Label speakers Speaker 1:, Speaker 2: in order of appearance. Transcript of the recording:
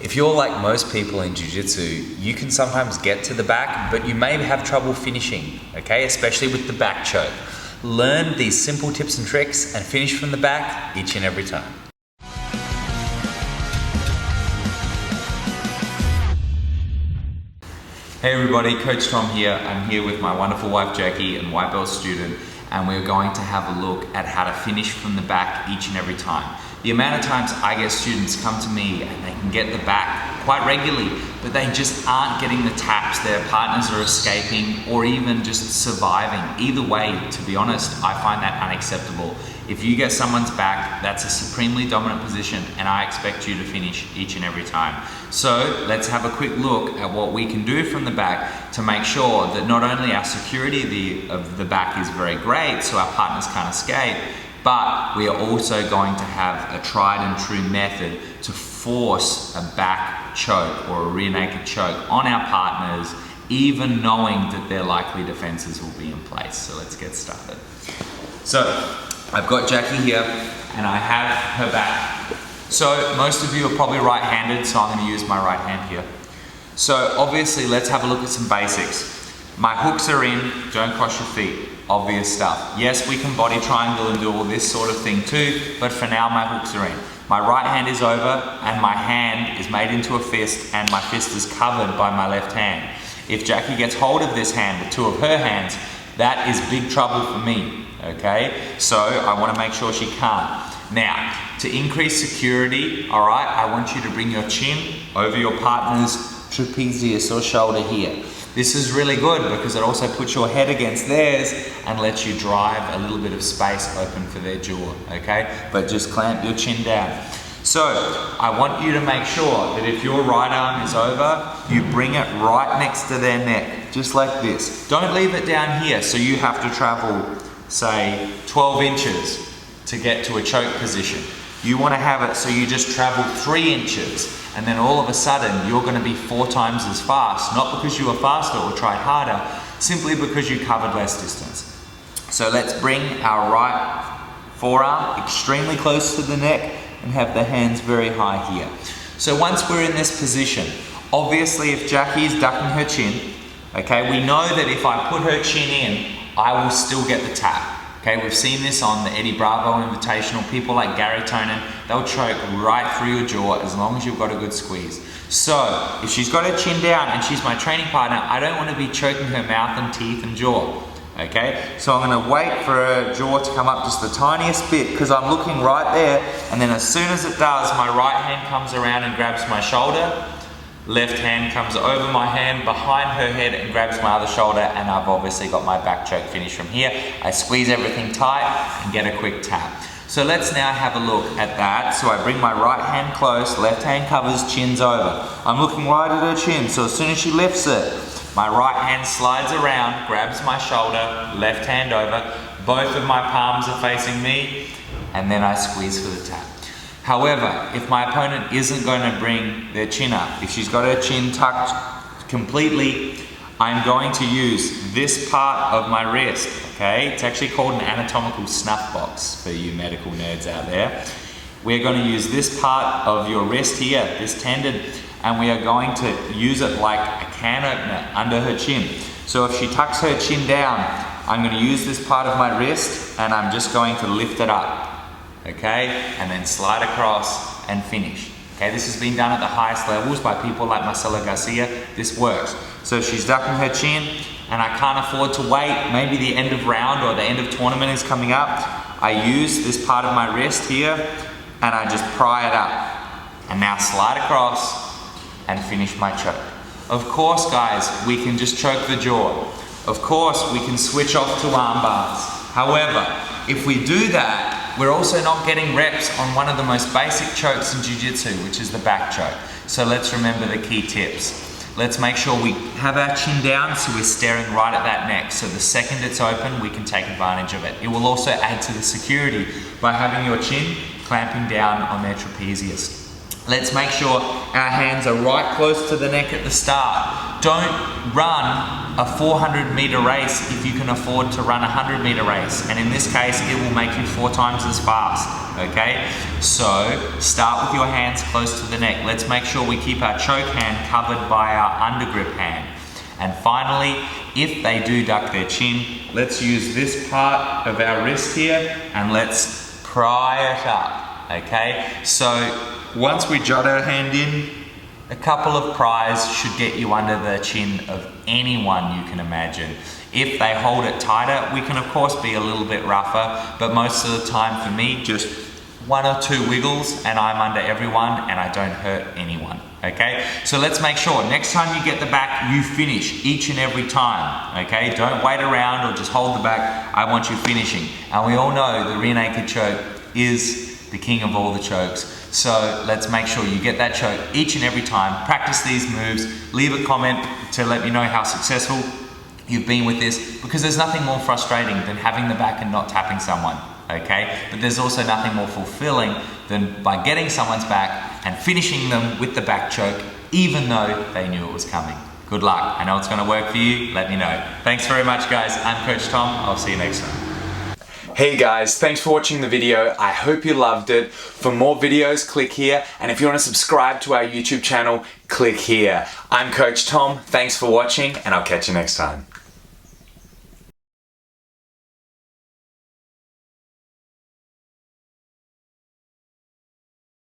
Speaker 1: If you're like most people in jiu-jitsu, you can sometimes get to the back, but you may have trouble finishing, okay? Especially with the back choke. Learn these simple tips and tricks and finish from the back each and every time. Hey everybody, Coach Tom here. I'm here with my wonderful wife Jackie and white belt student, and we're going to have a look at how to finish from the back each and every time. The amount of times I get students come to me and they can get the back quite regularly, but they just aren't getting the taps, their partners are escaping or even just surviving. Either way, to be honest, I find that unacceptable. If you get someone's back, that's a supremely dominant position and I expect you to finish each and every time. So let's have a quick look at what we can do from the back to make sure that not only our security of the back is very great so our partners can't escape, but we are also going to have a tried and true method to force a back choke or a rear naked choke on our partners, even knowing that their likely defenses will be in place. So let's get started. So I've got Jackie here and I have her back. So most of you are probably right-handed, so I'm going to use my right hand here. So obviously let's have a look at some basics. My hooks are in, don't cross your feet. Obvious stuff. Yes, we can body triangle and do all this sort of thing too, but for now my hooks are in. My right hand is over and my hand is made into a fist and my fist is covered by my left hand. If Jackie gets hold of this hand with two of her hands, that is big trouble for me, okay? So I want to make sure she can't. Now, to increase security, all right, I want you to bring your chin over your partner's trapezius or shoulder here. This is really good because it also puts your head against theirs and lets you drive a little bit of space open for their jaw, okay? But just clamp your chin down. So, I want you to make sure that if your right arm is over, you bring it right next to their neck, just like this. Don't leave it down here, so you have to travel, say, 12 inches to get to a choke position. You want to have it so you just travel 3 inches and then all of a sudden you're going to be 4 times as fast, not because you were faster or tried harder, simply because you covered less distance. So let's bring our right forearm extremely close to the neck and have the hands very high here. So once we're in this position, obviously if Jackie is ducking her chin, okay, we know that if I put her chin in, I will still get the tap. Okay, we've seen this on the Eddie Bravo Invitational. People like Gary Tonin, they'll choke right through your jaw as long as you've got a good squeeze. So, if she's got her chin down and she's my training partner, I don't want to be choking her mouth and teeth and jaw. Okay, so I'm going to wait for her jaw to come up just the tiniest bit because I'm looking right there, and then as soon as it does, my right hand comes around and grabs my shoulder. Left hand comes over my hand behind her head and grabs my other shoulder, and I've obviously got my back choke finish from here. I squeeze everything tight and get a quick tap. So let's now have a look at that. So I bring my right hand close, left hand covers, chin's over. I'm looking right at her chin, so as soon as she lifts it, my right hand slides around, grabs my shoulder, left hand over, both of my palms are facing me, and then I squeeze for the tap. However, if my opponent isn't going to bring their chin up, if she's got her chin tucked completely, I'm going to use this part of my wrist, okay? It's actually called an anatomical snuff box for you medical nerds out there. We're going to use this part of your wrist here, this tendon, and we are going to use it like a can opener under her chin. So if she tucks her chin down, I'm going to use this part of my wrist and I'm just going to lift it up. Okay, and then slide across and finish. Okay, this has been done at the highest levels by people like Marcelo Garcia. This works. So she's ducking her chin and I can't afford to wait. Maybe the end of round or the end of tournament is coming up. I use this part of my wrist here and I just pry it up. And now slide across and finish my choke. Of course, guys, we can just choke the jaw. Of course, we can switch off to arm bars. However, if we do that, we're also not getting reps on one of the most basic chokes in jiu-jitsu, which is the back choke. So let's remember the key tips. Let's make sure we have our chin down so we're staring right at that neck. So the second it's open, we can take advantage of it. It will also add to the security by having your chin clamping down on their trapezius. Let's make sure our hands are right close to the neck at the start. don't run a 400-meter race if you can afford to run a 100-meter race. And in this case, it will make you 4 times as fast, okay? So start with your hands close to the neck. Let's make sure we keep our choke hand covered by our undergrip hand. And finally, if they do duck their chin, let's use this part of our wrist here and let's pry it up, okay? So once we jot our hand in, a couple of pries should get you under the chin of anyone you can imagine. If they hold it tighter, we can of course be a little bit rougher, but most of the time for me, just 1 or 2 wiggles and I'm under everyone and I don't hurt anyone, okay? So let's make sure next time you get the back, you finish each and every time, okay? Don't wait around or just hold the back. I want you finishing. And we all know the rear naked choke is the king of all the chokes. So let's make sure you get that choke each and every time. Practice these moves. Leave a comment to let me know how successful you've been with this, because there's nothing more frustrating than having the back and not tapping someone, okay? But there's also nothing more fulfilling than by getting someone's back and finishing them with the back choke, even though they knew it was coming. Good luck. I know it's gonna work for you. Let me know. Thanks very much, guys. I'm Coach Tom. I'll see you next time. Hey guys, thanks for watching the video. I hope you loved it. For more videos, click here. And if you want to subscribe to our YouTube channel, click here. I'm Coach Tom. Thanks for watching, and I'll catch you next time.